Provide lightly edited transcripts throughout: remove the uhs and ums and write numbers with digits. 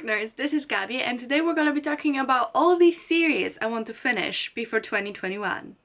book nerds, this is Gabby and today we're going to be talking about all these series I want to finish before 2021.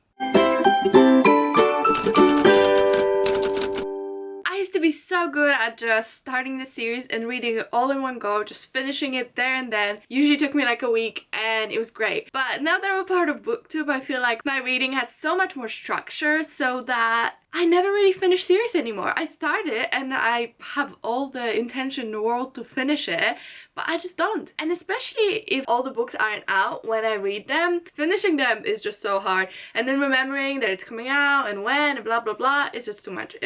I used to be so good at just starting the series and reading it all in one go, just finishing it there and then. Usually took me like a week and it was great. But now that I'm a part of BookTube, I feel like my reading has so much more structure so that I never really finish series anymore. I start it and I have all the intention in the world to finish it, but I just don't. And especially if all the books aren't out when I read them, finishing them is just so hard. And then remembering that it's coming out and when and blah blah blah is just too much.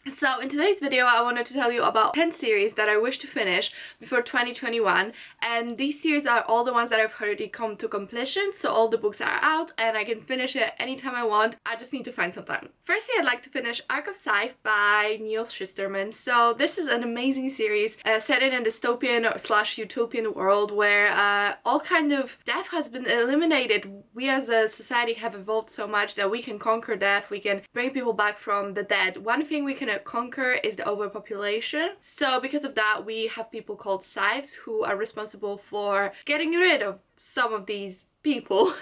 So in today's video I wanted to tell you about 10 series that I wish to finish before 2021, and these series are all the ones that I've already come to completion, so all the books are out and I can finish it anytime I want. I just need to find some time. Firstly, I'd like to finish Arc of Scythe by Neil Shusterman. So this is an amazing series set in a dystopian / utopian world where all kind of death has been eliminated. We as a society have evolved so much that we can conquer death, we can bring people back from the dead. One thing we can conquer is the overpopulation. So because of that, we have people called scythes who are responsible for getting rid of some of these people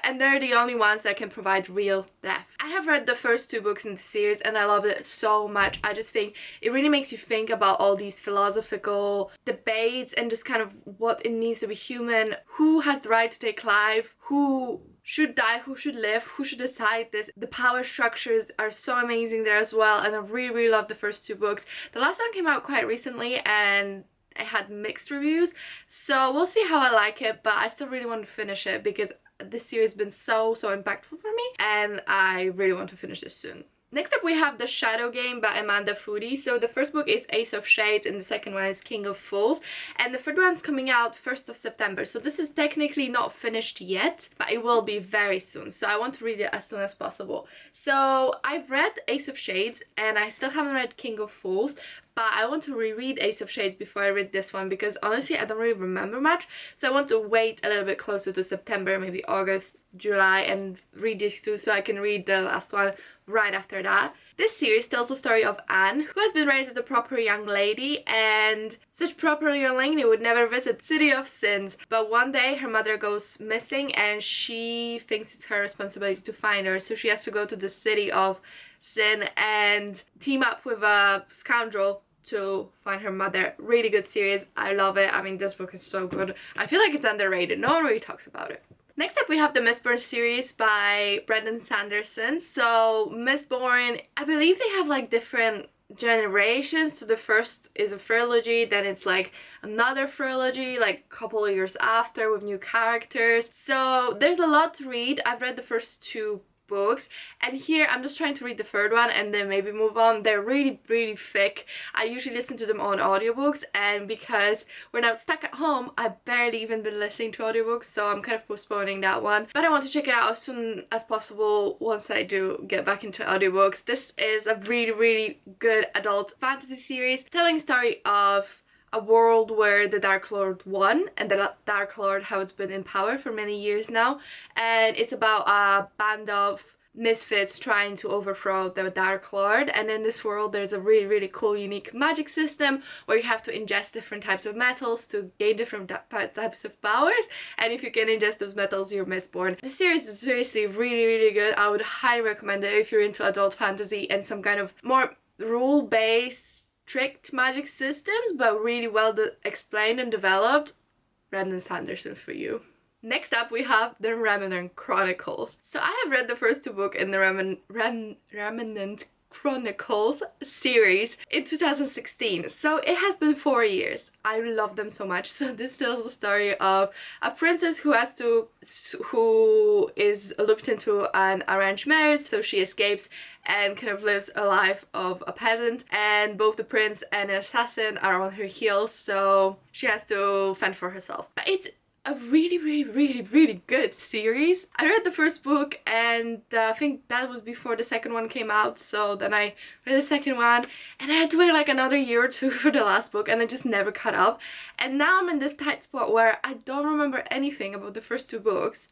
and they're the only ones that can provide real death. I have read the first 2 books in the series and I love it so much. I just think it really makes you think about all these philosophical debates and just kind of what it means to be human, who has the right to take life, who should die, who should live, who should decide this. The power structures are so amazing there as well, and I really love the first 2 books. The last one came out quite recently and I had mixed reviews, so we'll see how I like it, but I still really want to finish it because this series has been so impactful for me and I really want to finish this soon. Next up we have The Shadow Game by Amanda Foody. So the first book is Ace of Shades and the second one is King of Fools, and the third one's coming out 1st of September. So this is technically not finished yet, but it will be very soon. So I want to read it as soon as possible. So I've read Ace of Shades and I still haven't read King of Fools, but I want to reread Ace of Shades before I read this one because honestly I don't really remember much. So I want to wait a little bit closer to September, maybe August, July, and read these 2 so I can read the last one right after that. This series tells the story of Anne, who has been raised as a proper young lady, and such proper young lady would never visit City of Sins. But one day her mother goes missing and she thinks it's her responsibility to find her, so she has to go to the City of Sin and team up with a scoundrel to find her mother. Really good series. I love it. I mean, this book is so good. I feel like it's underrated. No one really talks about it. Next up we have the Mistborn series by Brandon Sanderson. So Mistborn, I believe they have like different generations. So the first is a trilogy, then it's like another trilogy like a couple of years after with new characters. So there's a lot to read. I've read the first 2 books and here I'm just trying to read the third one and then maybe move on. They're really thick. I usually listen to them on audiobooks, and because we're now stuck at home I barely even been listening to audiobooks, so I'm kind of postponing that one, but I want to check it out as soon as possible once I do get back into audiobooks. This is a really good adult fantasy series telling the story of a world where the Dark Lord won, and the Dark Lord has been in power for many years now, and it's about a band of misfits trying to overthrow the Dark Lord. And in this world there's a really cool unique magic system where you have to ingest different types of metals to gain different types of powers, and if you can ingest those metals you're Mistborn. The series is seriously really good. I would highly recommend it if you're into adult fantasy and some kind of more rule-based tricked magic systems, but really well explained and developed. Brandon Sanderson for you. Next up we have the Ramen Chronicles. So I have read the first 2 books in the Ramen Chronicles series in 2016, so it has been 4 years. I love them so much. So this tells the story of a princess who is looped into an arranged marriage, so she escapes and kind of lives a life of a peasant, and both the prince and an assassin are on her heels, so she has to fend for herself. But it's a really good series. I read the first book and I think that was before the second one came out, so then I read the second one and I had to wait like another year or 2 for the last book and I just never caught up. And now I'm in this tight spot where I don't remember anything about the first 2 books,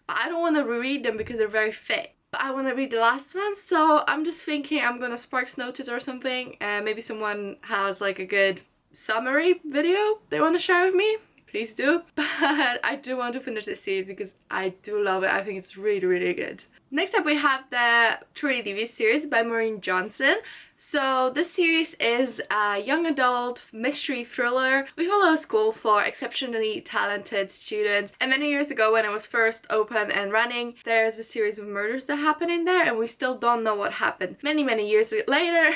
but I don't want to reread them because they're very thick. But I want to read the last one, so I'm just thinking I'm gonna Sparks Notice or something, and maybe someone has like a good summary video they want to share with me, please do. But I do want to finish this series because I do love it. I think it's really, really good. Next up we have the Truly Devious series by Maureen Johnson. So this series is a young adult mystery thriller. We follow a school for exceptionally talented students, and many years ago when it was first open and running, there's a series of murders that happen in there and we still don't know what happened. Many years later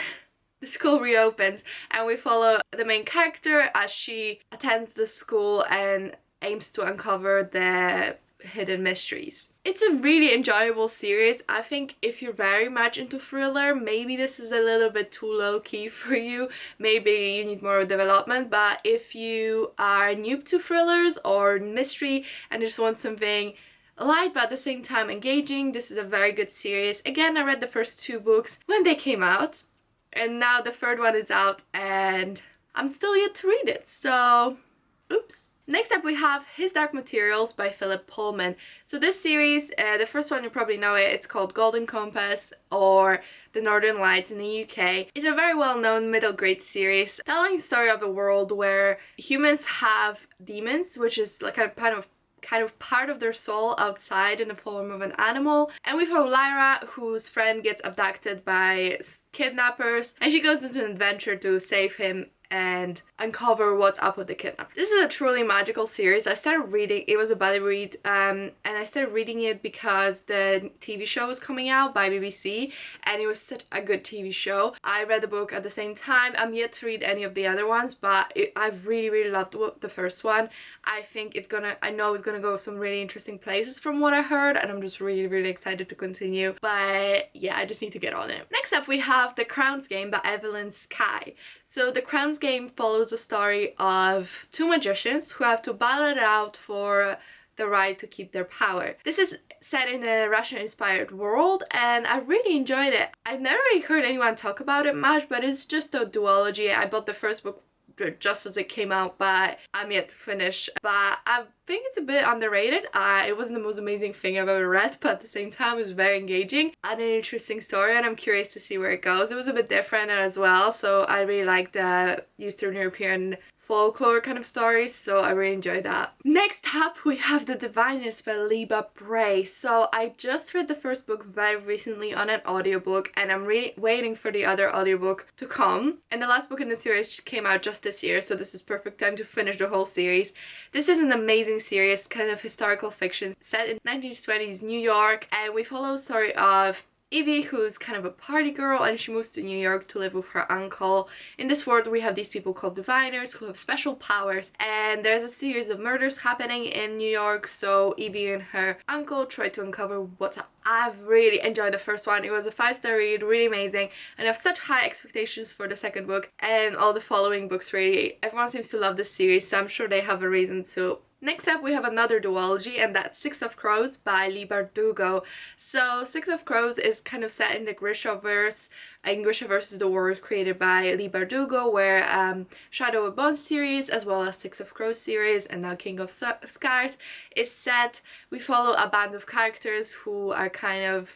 the school reopens and we follow the main character as she attends the school and aims to uncover the hidden mysteries. It's a really enjoyable series. I think if you're very much into thriller, maybe this is a little bit too low-key for you. Maybe you need more development, but if you are new to thrillers or mystery and just want something light but at the same time engaging, this is a very good series. Again, I read the first 2 books when they came out, and now the 3rd one is out and I'm still yet to read it, so oops. Next up we have His Dark Materials by Philip Pullman. So this series, the first one you probably know it, it's called Golden Compass or The Northern Lights in the UK. It's a very well-known middle grade series telling the story of a world where humans have demons, which is like a kind of part of their soul outside in the form of an animal. And we follow Lyra, whose friend gets abducted by kidnappers, and she goes into an adventure to save him and uncover what's up with the kidnap. This is a truly magical series. I started reading, it was a buddy read, and I started reading it because the TV show was coming out by BBC and it was such a good TV show. I read the book at the same time. I'm yet to read any of the other ones, but I really loved the first one. I think I know it's gonna go some really interesting places from what I heard, and I'm just really excited to continue. But yeah, I just need to get on it. Next up we have The Crown's Game by Evelyn Skye. So The Crown's Game follows the story of 2 magicians who have to battle it out for the right to keep their power. This is set in a Russian-inspired world and I really enjoyed it. I've never really heard anyone talk about it much, but it's just a duology. I bought the first book just as it came out, but I'm yet to finish. But I think it's a bit underrated. It wasn't the most amazing thing I've ever read, but at the same time it was very engaging and an interesting story, and I'm curious to see where it goes. It was a bit different as well, so I really liked the Eastern European folklore kind of stories, so I really enjoyed that. Next up we have The Diviners by Liba Bray. So I just read the first book very recently on an audiobook and I'm really waiting for the other audiobook to come, and the last book in the series came out just this year, so this is perfect time to finish the whole series. This is an amazing series, kind of historical fiction set in 1920s New York, and we follow the story of Evie, who's kind of a party girl, and she moves to New York to live with her uncle. In this world we have these people called diviners who have special powers, and there's a series of murders happening in New York, so Evie and her uncle try to uncover what's up. I've really enjoyed the first one. It was a 5-star read, really amazing, and I have such high expectations for the second book and all the following books. Really, everyone seems to love this series, so I'm sure they have a reason to. Next up we have another duology, and that's Six of Crows by Leigh Bardugo. So Six of Crows is kind of set in the Grishaverse. Grishaverse is the world created by Leigh Bardugo, where Shadow of Bone series as well as Six of Crows series and now King of Scars is set. We follow a band of characters who are kind of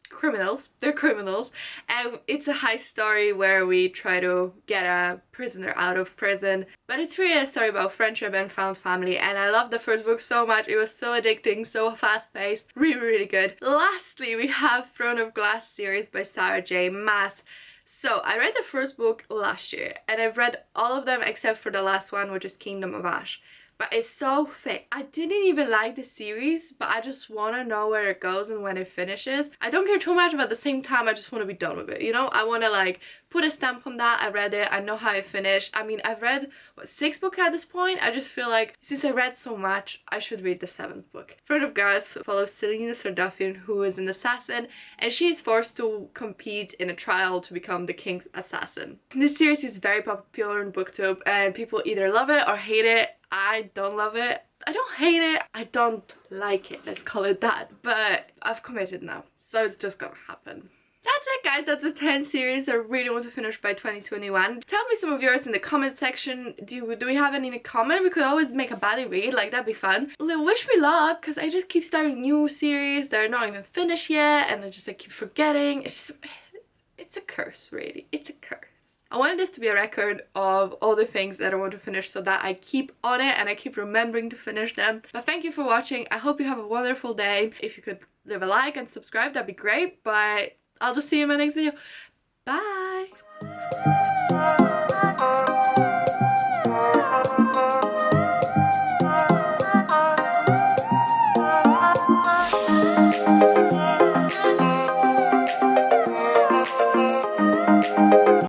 criminals. They're criminals, and it's a heist story where we try to get a prisoner out of prison, but it's really a story about friendship and found family, and I loved the first book so much. It was so addicting, so fast-paced, really good. Lastly we have Throne of Glass series by Sarah J Maas. So I read the first book last year and I've read all of them except for the last one, which is Kingdom of Ash. But it's so thick. I didn't even like the series, but I just want to know where it goes and when it finishes. I don't care too much, but at the same time I just want to be done with it, you know? I want to like put a stamp on that. I read it, I know how it finished. I mean, I've read, what, 6 books at this point? I just feel like since I read so much, I should read the 7th book. Throne of Glass follows Selena Sardaffian, who is an assassin, and she is forced to compete in a trial to become the king's assassin. This series is very popular in booktube, and people either love it or hate it. I don't love it. I don't hate it. I don't like it. Let's call it that. But I've committed now, so it's just gonna happen. That's it, guys. That's the 10 series I really want to finish by 2021. Tell me some of yours in the comment section. Do we have any in the comment? We could always make a buddy read, like that'd be fun. Wish me luck, because I just keep starting new series that are not even finished yet, and I just like keep forgetting. It's a curse, really. It's a curse. I wanted this to be a record of all the things that I want to finish so that I keep on it and I keep remembering to finish them. But thank you for watching. I hope you have a wonderful day. If you could leave a like and subscribe, that'd be great. But I'll just see you in my next video. Bye!